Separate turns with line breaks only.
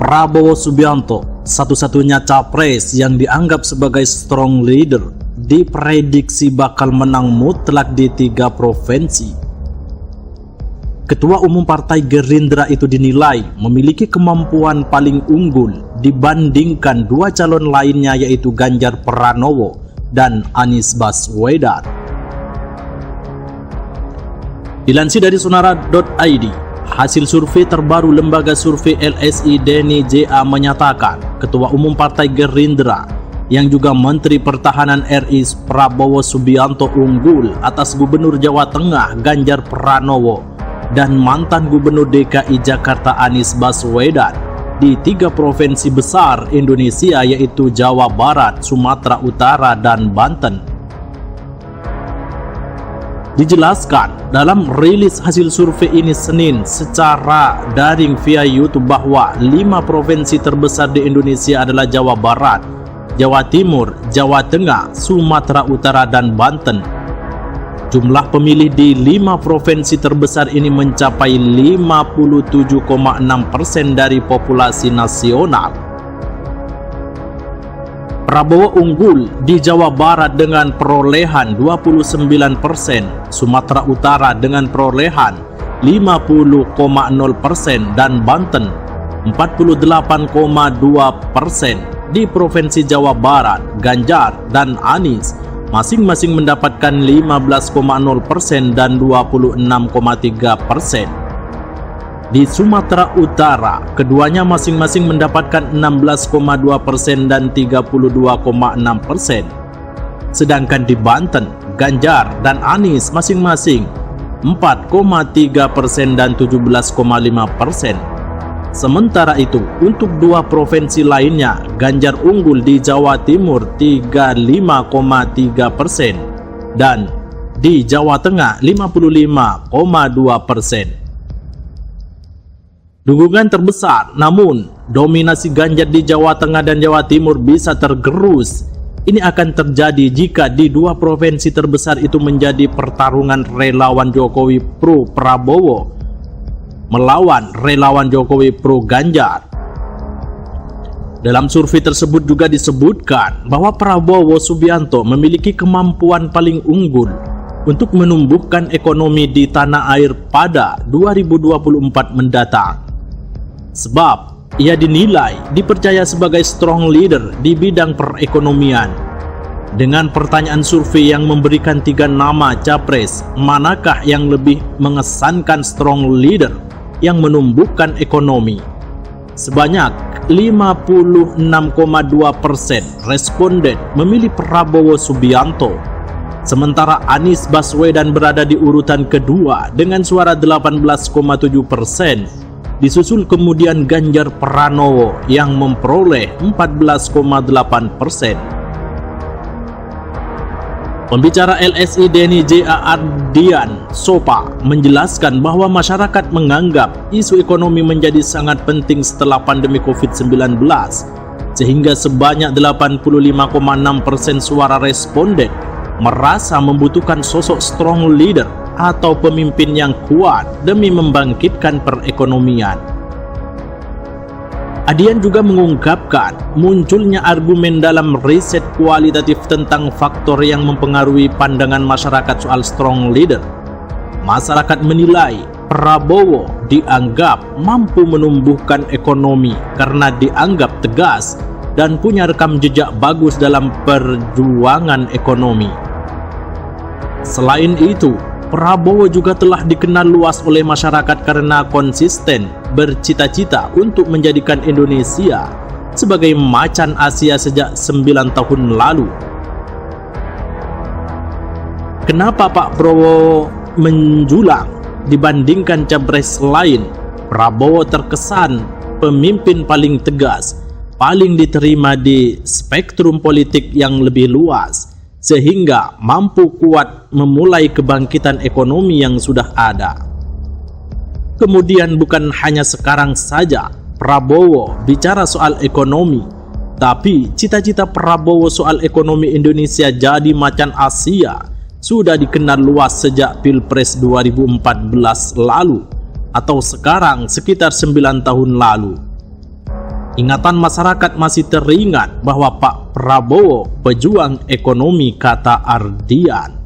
Prabowo Subianto, satu-satunya capres yang dianggap sebagai strong leader, diprediksi bakal menang mutlak di 3 provinsi. Ketua Umum Partai Gerindra itu dinilai memiliki kemampuan paling unggul dibandingkan 2 calon lainnya, yaitu Ganjar Pranowo dan Anies Baswedan. Dilansir dari sonara.id, hasil survei terbaru lembaga survei LSI Denny JA menyatakan Ketua Umum Partai Gerindra yang juga Menteri Pertahanan RI Prabowo Subianto unggul atas Gubernur Jawa Tengah Ganjar Pranowo dan mantan Gubernur DKI Jakarta Anies Baswedan di 3 provinsi besar Indonesia, yaitu Jawa Barat, Sumatera Utara, dan Banten. Dijelaskan dalam rilis hasil survei ini Senin secara daring via YouTube bahwa 5 provinsi terbesar di Indonesia adalah Jawa Barat, Jawa Timur, Jawa Tengah, Sumatera Utara, dan Banten. Jumlah pemilih di 5 provinsi terbesar ini mencapai 57,6% dari populasi nasional. Prabowo unggul di Jawa Barat dengan perolehan 29%, Sumatera Utara dengan perolehan 50,0% dan Banten 48,2%. Di Provinsi Jawa Barat, Ganjar dan Anies masing-masing mendapatkan 15,0% dan 26,3%. Di Sumatera Utara, keduanya masing-masing mendapatkan 16,2% dan 32,6%. Sedangkan di Banten, Ganjar dan Anies masing-masing 4,3% dan 17,5%. Sementara itu, untuk 2 provinsi lainnya, Ganjar unggul di Jawa Timur 35,3% dan di Jawa Tengah 55,2%. Dukungan terbesar, namun dominasi Ganjar di Jawa Tengah dan Jawa Timur bisa tergerus. Ini akan terjadi jika di 2 provinsi terbesar itu menjadi pertarungan relawan Jokowi pro Prabowo melawan relawan Jokowi pro Ganjar. Dalam survei tersebut juga disebutkan bahwa Prabowo Subianto memiliki kemampuan paling unggul untuk menumbuhkan ekonomi di tanah air pada 2024 mendatang. Sebab ia dinilai dipercaya sebagai strong leader di bidang perekonomian. Dengan pertanyaan survei yang memberikan 3 nama capres, manakah yang lebih mengesankan strong leader yang menumbuhkan ekonomi? Sebanyak 56,2% responden memilih Prabowo Subianto, sementara Anies Baswedan berada di urutan kedua dengan suara 18,7%, disusul kemudian Ganjar Pranowo yang memperoleh 14,8%. Pembicara LSI Denny JA Ardian Sopa menjelaskan bahwa masyarakat menganggap isu ekonomi menjadi sangat penting setelah pandemi COVID-19, sehingga sebanyak 85,6% suara responden merasa membutuhkan sosok strong leader atau pemimpin yang kuat demi membangkitkan perekonomian. Adian juga mengungkapkan munculnya argumen dalam riset kualitatif tentang faktor yang mempengaruhi pandangan masyarakat soal strong leader. Masyarakat menilai Prabowo dianggap mampu menumbuhkan ekonomi karena dianggap tegas dan punya rekam jejak bagus dalam perjuangan ekonomi. Selain itu, Prabowo juga telah dikenal luas oleh masyarakat karena konsisten bercita-cita untuk menjadikan Indonesia sebagai macan Asia sejak 9 tahun lalu. Kenapa Pak Prabowo menjulang dibandingkan capres lain? Prabowo terkesan pemimpin paling tegas, paling diterima di spektrum politik yang lebih luas, sehingga mampu kuat memulai kebangkitan ekonomi yang sudah ada. Kemudian bukan hanya sekarang saja Prabowo bicara soal ekonomi, tapi cita-cita Prabowo soal ekonomi Indonesia jadi macan Asia sudah dikenal luas sejak Pilpres 2014 lalu, atau sekarang sekitar 9 tahun lalu. Ingatan masyarakat masih teringat bahwa Pak Prabowo pejuang ekonomi, kata Ardian.